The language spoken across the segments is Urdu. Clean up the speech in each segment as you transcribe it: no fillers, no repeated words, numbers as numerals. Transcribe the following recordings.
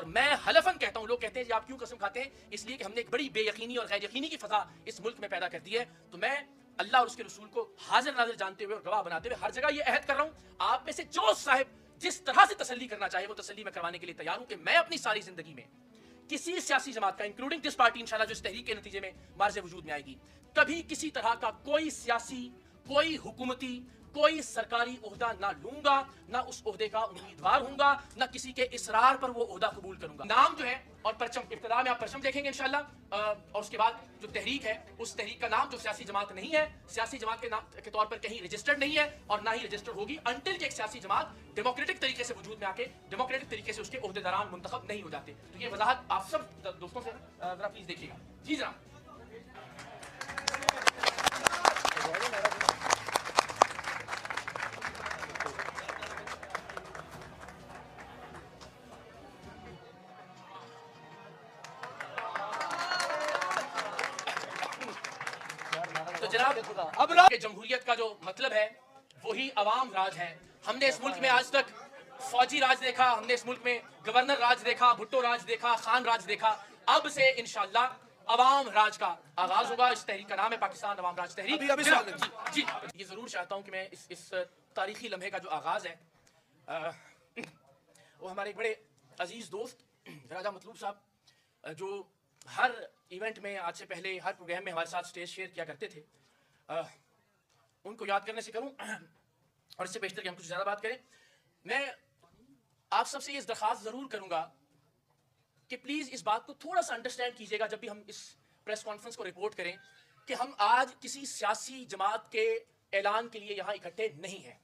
اور میں حلفاً کہتا ہوں، لوگ کہتے ہیں جی آپ کیوں قسم کھاتے ہیں؟ اس لیے کہ ہم نے ایک بڑی بے یقینی اور غیر یقینی کی فضا اس ملک میں پیدا کر دی ہے. تو میں اللہ اور اس کے رسول کو حاضر ناظر جانتے ہوئے اور گواہ بناتے ہوئے ہر جگہ یہ عہد کر رہا ہوں، آپ میں سے جو صاحب جس طرح سے تسلی کرنا چاہے وہ تسلی میں کروانے کے لیے تیار ہوں کہ میں اپنی ساری زندگی میں کسی سیاسی جماعت کا انکلوڈنگ دس پارٹی انشاءاللہ جو اس تحریک کے نتیجے میں مارز وجود میں آئے گی، کبھی کسی طرح کا کوئی سیاسی، کوئی حکومتی، کوئی سرکاری عہدہ نہ لوں گا، نہ اس عہدے کا امیدوار ہوں گا، نہ کسی کے اصرار پر وہ عہدہ قبول کروں گا. نام جو ہے اور پرچم، ابتدا میں آپ پرچم دیکھیں گے انشاءاللہ، اور اس کے بعد جو تحریک ہے اس تحریک کا نام جو سیاسی جماعت نہیں ہے، سیاسی جماعت کے نام کے طور پر کہیں رجسٹرڈ نہیں ہے اور نہ ہی رجسٹرڈ ہوگی انٹل کہ ایک سیاسی جماعت ڈیموکریٹک طریقے سے وجود میں آ کے ڈیموکریٹک طریقے سے اس کے عہدیداران منتخب نہیں ہو جاتے. تو یہ وضاحت آپ سب دوستوں سے ذرا پلیز دیکھیے گا. جی جناب. تو جناب کہ جمہوریت کا جو مطلب ہے وہی عوام راج ہے. ہم نے اس ملک میں آج تک فوجی راج دیکھا، ہم نے اس ملک میں گورنر راج دیکھا، بھٹو راج دیکھا، خان راج دیکھا. اب سے انشاءاللہ عوام راج کا آغاز ہوگا. اس تحریک کا نام ہے پاکستان عوام راج تحریک. جی یہ ضرور چاہتا ہوں کہ میں اس تاریخی لمحے کا جو آغاز ہے وہ ہمارے ایک بڑے عزیز دوست راجہ مطلوب صاحب جو ہر ایونٹ میں آج سے پہلے ہر پروگرام میں ہمارے ساتھ سٹیج شیئر کیا کرتے تھے، ان کو یاد کرنے سے کروں اور اس سے بیشتر کہ ہم کچھ زیادہ بات کریں. میں آپ سب سے یہ درخواست ضرور کروں گا کہ پلیز اس بات کو تھوڑا سا انڈرسٹینڈ کیجئے گا جب بھی ہم اس پریس کانفرنس کو رپورٹ کریں کہ ہم آج کسی سیاسی جماعت کے اعلان کے لیے یہاں اکٹھے نہیں ہیں.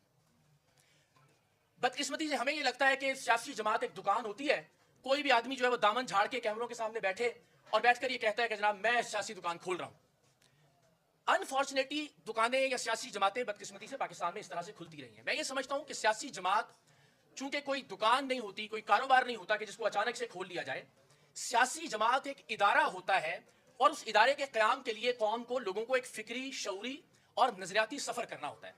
بدقسمتی سے ہمیں یہ لگتا ہے کہ سیاسی جماعت ایک دکان ہوتی ہے، کوئی بھی آدمی جو ہے وہ دامن جھاڑ کے کیمروں کے سامنے بیٹھے اور بیٹھ کر یہ کہتا ہے کہ جناب میں سیاسی دکان کھول رہا ہوں. انفارچونیٹلی دکانیں یا سیاسی جماعتیں بدقسمتی سے پاکستان میں اس طرح سے کھلتی رہی ہیں. میں یہ سمجھتا ہوں کہ سیاسی جماعت چونکہ کوئی دکان نہیں ہوتی، کوئی کاروبار نہیں ہوتا کہ جس کو اچانک سے کھول لیا جائے. سیاسی جماعت ایک ادارہ ہوتا ہے اور اس ادارے کے قیام کے لیے قوم کو، لوگوں کو ایک فکری، شعوری اور نظریاتی سفر کرنا ہوتا ہے.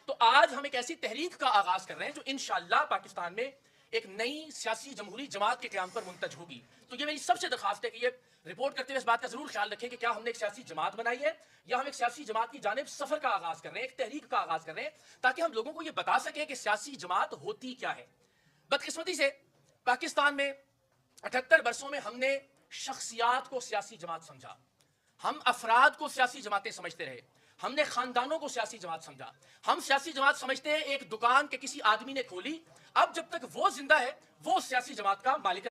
تو آج ہم ایک ایسی تحریک کا آغاز کر رہے ہیں جو انشاءاللہ پاکستان میں ایک نئی سیاسی جمہوری جماعت کے قیام پر منتج ہوگی. تو یہ میری سب سے درخواست ہے کہ یہ رپورٹ کرتے ہوئے اس بات کا ضرور خیال رکھیں کہ کیا ہم نے ایک سیاسی جماعت بنائی ہے یا ہم ایک سیاسی جماعت کی جانب سفر کا آغاز کر رہے ہیں، ایک تحریک کا آغاز کر رہے ہیں تاکہ ہم لوگوں کو یہ بتا سکیں کہ سیاسی جماعت ہوتی کیا ہے. بدقسمتی سے پاکستان میں 78 برسوں میں ہم نے شخصیات کو سیاسی جماعت سمجھا، ہم افراد کو سیاسی جماعتیں سمجھتے رہے، ہم نے خاندانوں کو سیاسی جماعت سمجھا. ہم سیاسی جماعت سمجھتے ہیں ایک دکان کے کسی آدمی نے کھولی، اب جب تک وہ زندہ ہے وہ سیاسی جماعت کا مالک